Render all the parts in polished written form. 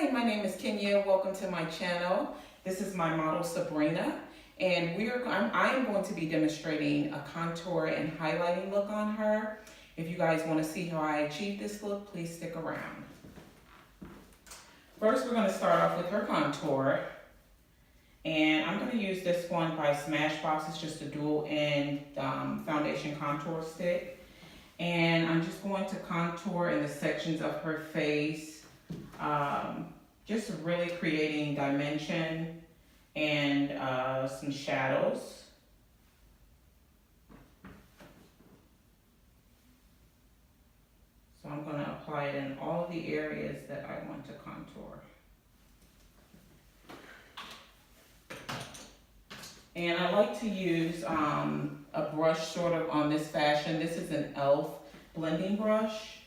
Hi, my name is Kenya. Welcome to my channel. This is my model Sabrina, and I am going to be demonstrating a contour and highlighting look on her. If you guys want to see how I achieve this look, please stick around. First, we're going to start off with her contour, and I'm going to use this one by Smashbox. It's just a dual end foundation contour stick, and I'm just going to contour in the sections of her face. Just really creating dimension and some shadows. So I'm going to apply it in all of the areas that I want to contour. And I like to use a brush sort of on this fashion. This is an e.l.f. blending brush.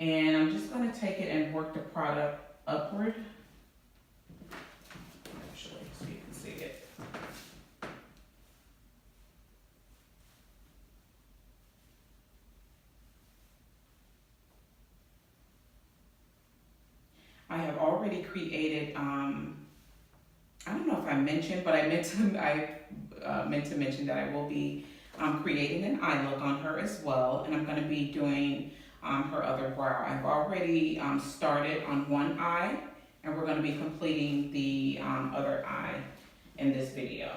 And I'm just going to take it and work the product upward. Actually, so you can see it. I have already created, I don't know if I mentioned, but I meant to mention that I will be creating an eye look on her as well. And I'm going to be doing her other brow. I've already started on one eye, and we're going to be completing the other eye in this video.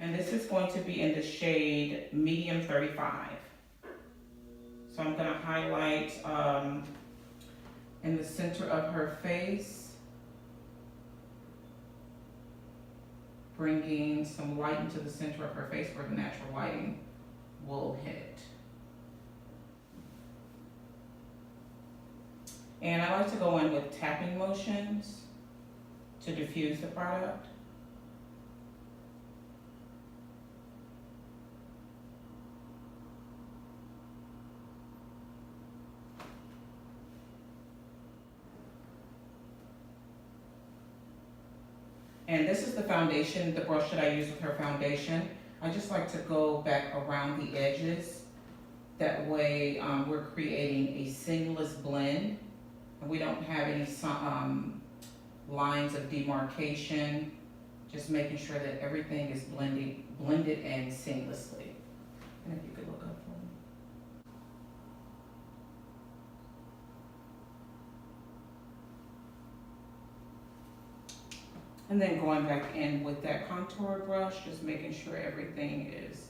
And this is going to be in the shade medium 35. So I'm going to highlight in the center of her face, bringing some light into the center of her face where the natural lighting will hit. And I like to go in with tapping motions to diffuse the product. And this is the foundation, the brush that I use with her foundation. I just like to go back around the edges. That way we're creating a seamless blend. We don't have any lines of demarcation, just making sure that everything is blended in seamlessly. And if you could look up for me. And then going back in with that contour brush, just making sure everything is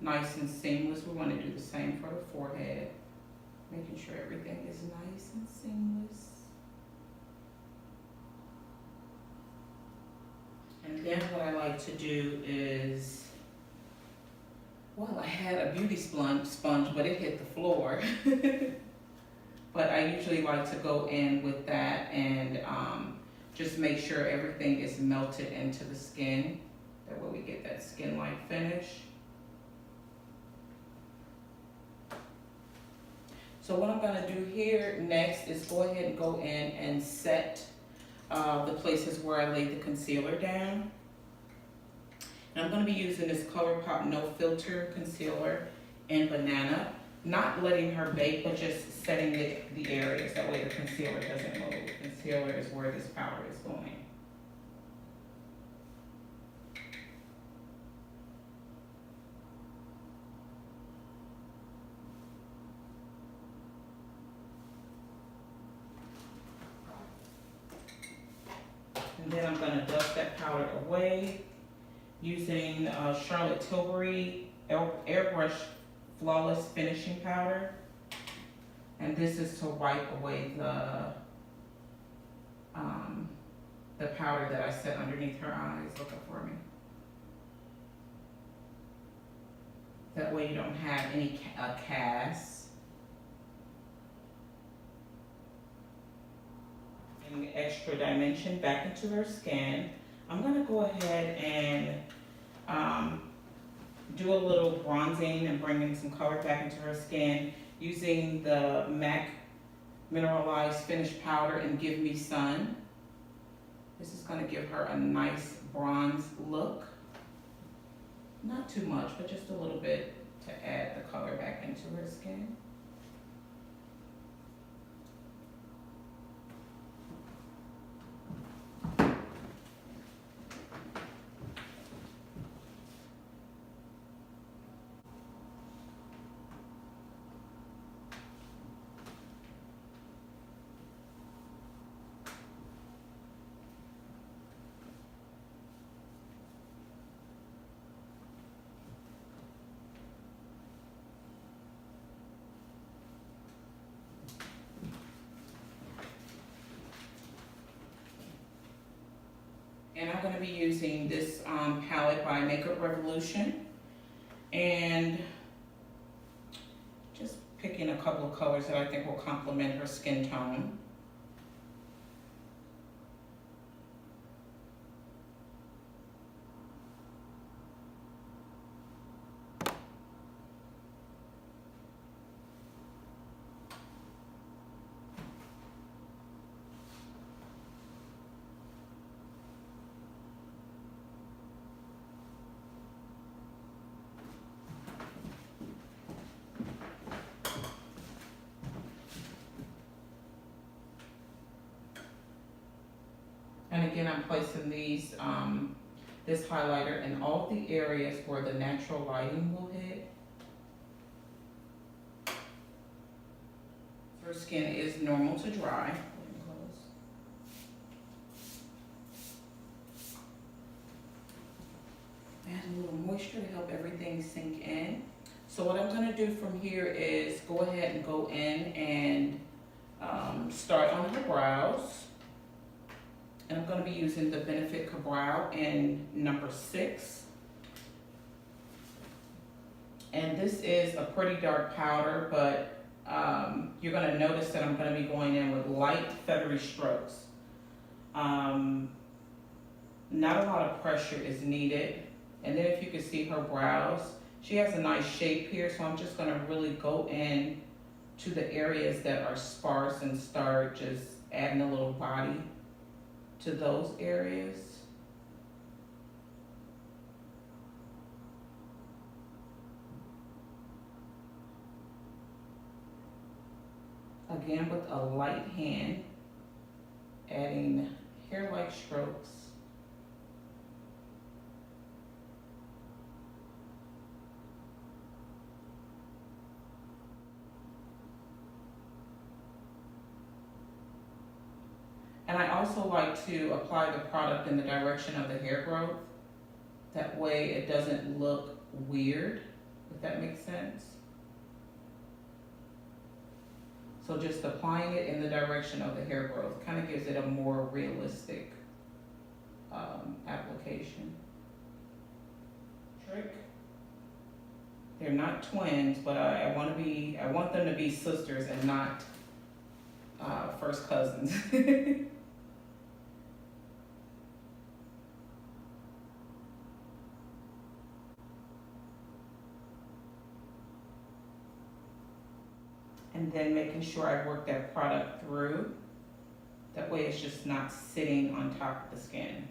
nice and seamless. We want to do the same for the forehead. Making sure everything is nice and seamless. And then what I like to do is, well, I had a beauty sponge, but it hit the floor. But I usually like to go in with that and just make sure everything is melted into the skin. That way we get that skin-like finish. So what I'm gonna do here next is go ahead and go in and set the places where I laid the concealer down. And I'm gonna be using this ColourPop No Filter Concealer in Banana. Not letting her bake, but just setting the areas. That way the concealer doesn't move. The concealer is where this powder is going. And then I'm going to dust that powder away using Charlotte Tilbury Airbrush Flawless Finishing Powder. And this is to wipe away the powder that I set underneath her eyes. Look up for me. That way you don't have any casts. Extra dimension back into her skin. I'm going to go ahead and do a little bronzing and bringing some color back into her skin using the MAC Mineralized Finish Powder in Give Me Sun. This is going to give her a nice bronze look. Not too much, but just a little bit to add the color back into her skin. And I'm going to be using this palette by Makeup Revolution, and just picking a couple of colors that I think will complement her skin tone. And again, I'm placing this highlighter in all of the areas where the natural lighting will hit. Her skin is normal to dry. Add a little moisture to help everything sink in. So what I'm gonna do from here is go ahead and go in and start on her brows. And I'm going to be using the Benefit Brow in number 6. And this is a pretty dark powder, but you're going to notice that I'm going to be going in with light feathery strokes. Not a lot of pressure is needed. And then if you can see her brows, she has a nice shape here, so I'm just going to really go in to the areas that are sparse and start just adding a little body to those areas. Again, with a light hand, adding hair-like strokes. And I also like to apply the product in the direction of the hair growth. That way it doesn't look weird, if that makes sense. So just applying it in the direction of the hair growth kind of gives it a more realistic application. Trick. They're not twins, but I want them to be sisters and not first cousins. And then making sure I work that product through. That way it's just not sitting on top of the skin.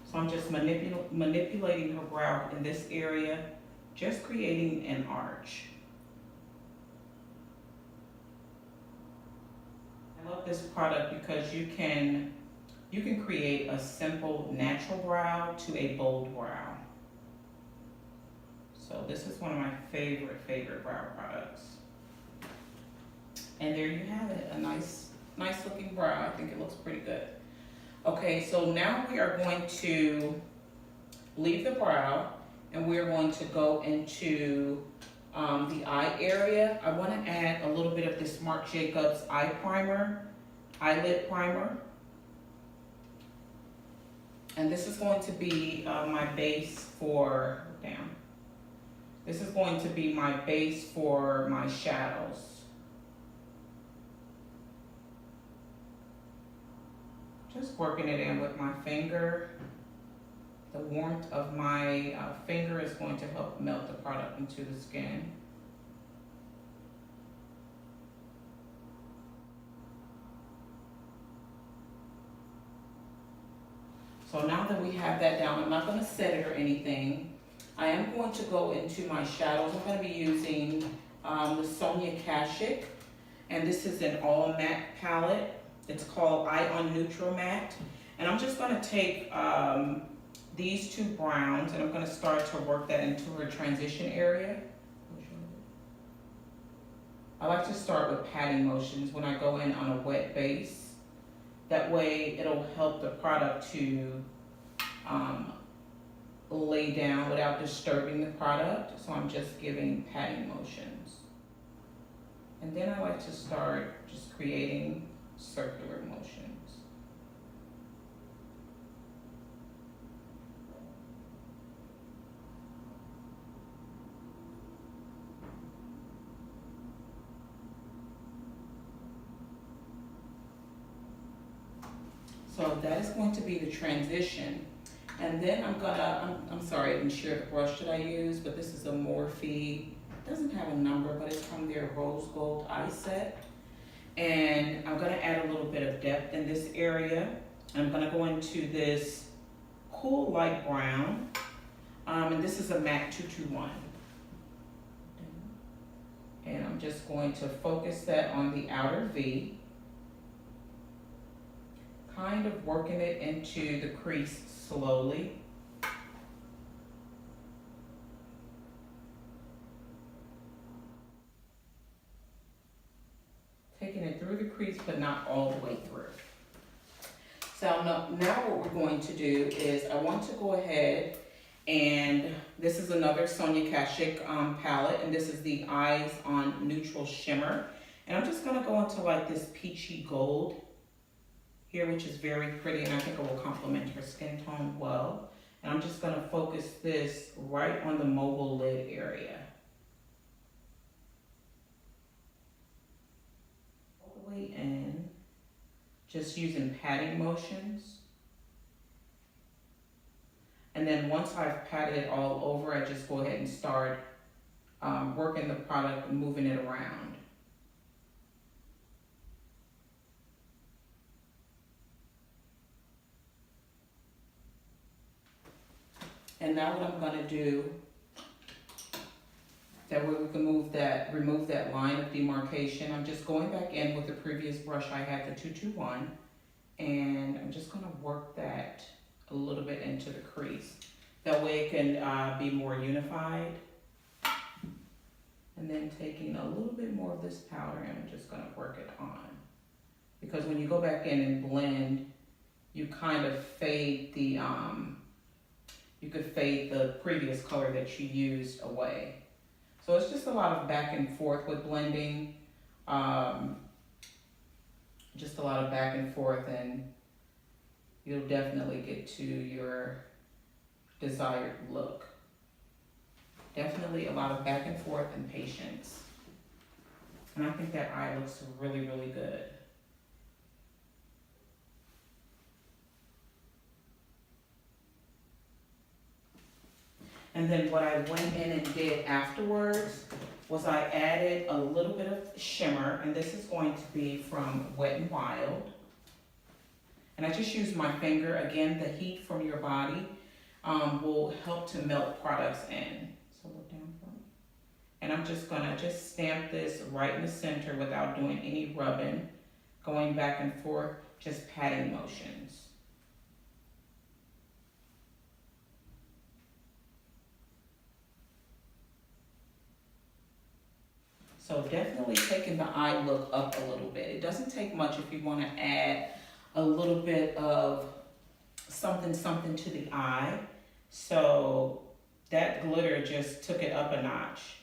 So I'm just manipulating her brow in this area, just creating an arch. I love this product because you can create a simple natural brow to a bold brow. So this is one of my favorite brow products. And there you have it, a nice looking brow. I think it looks pretty good. Okay, so now we are going to leave the brow and we're going to go into the eye area. I want to add a little bit of this Marc Jacobs eye primer, eyelid primer. And this is going to be my base for, this is going to be my base for my shadows. Just working it in with my finger. The warmth of my finger is going to help melt the product into the skin. So now that we have that down, I'm not going to set it or anything. I am going to go into my shadows. I'm going to be using the Sonia Kashuk, and this is an all matte palette. It's called Eye on Neutral Matte. And I'm just going to take these two browns and I'm going to start to work that into her transition area. I like to start with patting motions when I go in on a wet base. That way it'll help the product to lay down without disturbing the product. So I'm just giving patting motions. And then I like to start just creating circular motions. So that is going to be the transition. And then I'm sorry, I didn't share the brush that I use, but this is a Morphe. It doesn't have a number, but it's from their rose gold eye set. And I'm gonna add a little bit of depth in this area. I'm gonna go into this cool light brown. And this is a MAC 221. And I'm just going to focus that on the outer V. Kind of working it into the crease slowly. Taking it through the crease, but not all the way through. So now what we're going to do is I want to go ahead, and this is another Sonia Kashuk palette, and this is the Eyes on Neutral Shimmer. And I'm just gonna go into like this peachy gold here, which is very pretty, and I think it will complement her skin tone well. And I'm just gonna focus this right on the mobile lid area. All the way in, just using patting motions. And then once I've patted it all over, I just go ahead and start working the product and moving it around. And now what I'm gonna do, that way we can remove that line of demarcation. I'm just going back in with the previous brush I had, the 221, and I'm just gonna work that a little bit into the crease. That way it can be more unified. And then taking a little bit more of this powder and I'm just gonna work it on. Because when you go back in and blend, you kind of fade the, you could fade the previous color that you used away. So it's just a lot of back and forth with blending. Just a lot of back and forth, and you'll definitely get to your desired look. Definitely a lot of back and forth and patience. And I think that eye looks really, really good. And then what I went in and did afterwards was I added a little bit of shimmer, and this is going to be from Wet n Wild. And I just used my finger. Again, the heat from your body will help to melt products in. So look down for me. And I'm just gonna stamp this right in the center without doing any rubbing, going back and forth, just patting motions. So definitely taking the eye look up a little bit. It doesn't take much if you want to add a little bit of something to the eye. So that glitter just took it up a notch.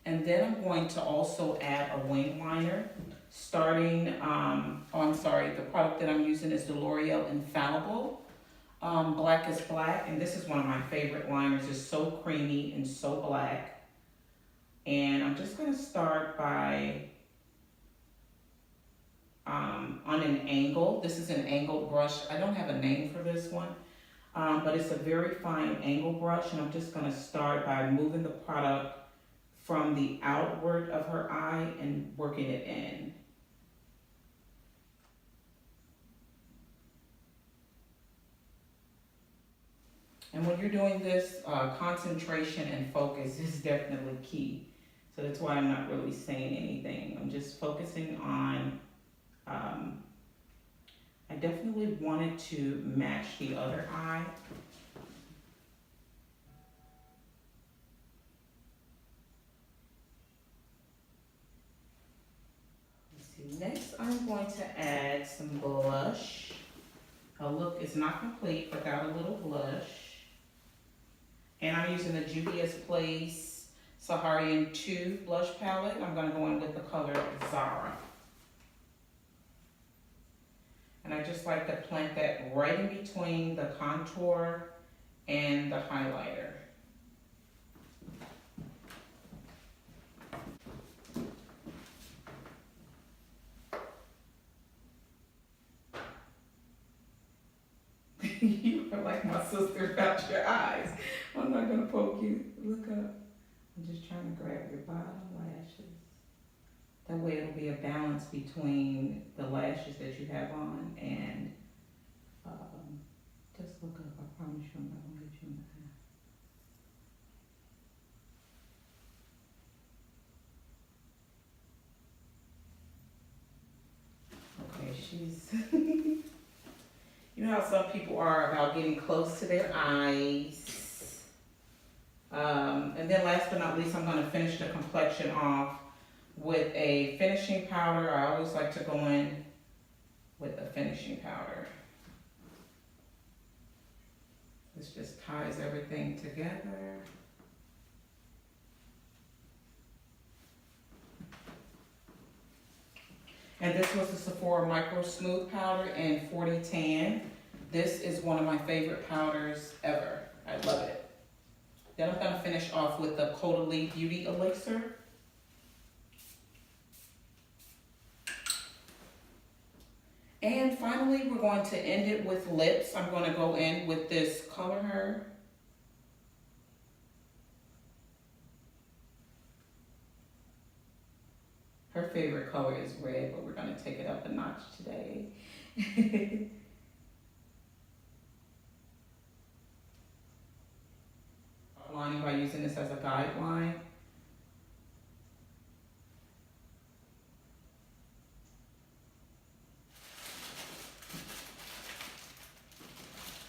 And then I'm going to also add a wing liner. Starting, the product that I'm using is the L'Oreal Infallible Black is Black. And this is one of my favorite liners. It's so creamy and so black. And I'm just gonna start by, on an angle. This is an angled brush. I don't have a name for this one, but it's a very fine angle brush. And I'm just gonna start by moving the product from the outward of her eye and working it in. And when you're doing this, concentration and focus is definitely key. So that's why I'm not really saying anything. I'm just focusing on, I definitely wanted to match the other eye. Let's see, next I'm going to add some blush. A look is not complete without a little blush. And I'm using the Juvia's Place Saharian 2 blush palette. I'm going to go in with the color Zara. And I just like to plant that right in between the contour and the highlighter. You are like my sister about your eyes. I'm not gonna poke you. Look up. I'm just trying to grab your bottom lashes. That way it'll be a balance between the lashes that you have on and just look up. I promise you I'm not gonna get you in the eye. Okay, she's you know how some people are about getting close to their eyes. And then last but not least, I'm going to finish the complexion off with a finishing powder. I always like to go in with a finishing powder. This just ties everything together. And this was the Sephora Micro Smooth Powder in 40 Tan. This is one of my favorite powders ever. I love it. Then I'm going to finish off with the Caudalie Beauty Elixir. And finally, we're going to end it with lips. I'm going to go in with this Color Her. Her favorite color is red, but we're going to take it up a notch today. Lining by using this as a guideline.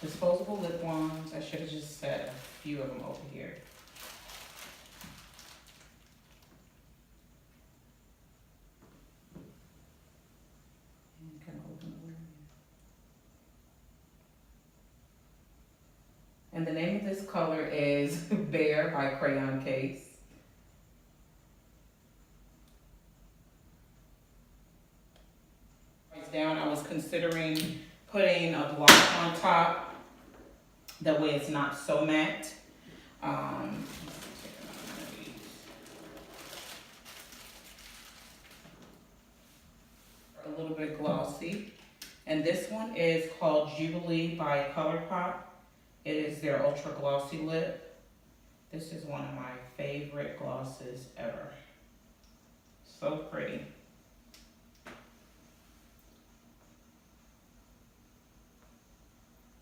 Disposable lip balms. I should have just said a few of them over here. And the name of this color is Bear by Crayon Case. Down, I was considering putting a gloss on top. That way it's not so matte. A little bit glossy. And this one is called Jubilee by ColourPop. It is their ultra glossy lip. This is one of my favorite glosses ever. So pretty.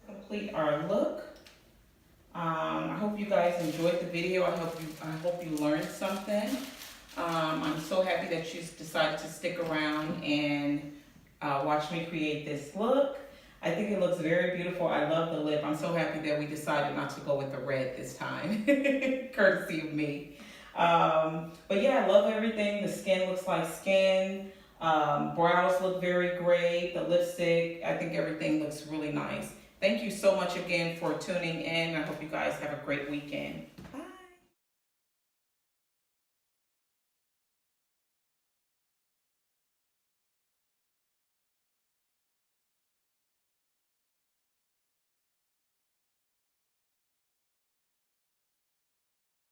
Complete our look. I hope you guys enjoyed the video. I hope you learned something. I'm so happy that you decided to stick around and watch me create this look. I think it looks very beautiful. I love the lip. I'm so happy that we decided not to go with the red this time, courtesy of me. But yeah, I love everything. The skin looks like skin. Brows look very great. The lipstick, I think everything looks really nice. Thank you so much again for tuning in. I hope you guys have a great weekend.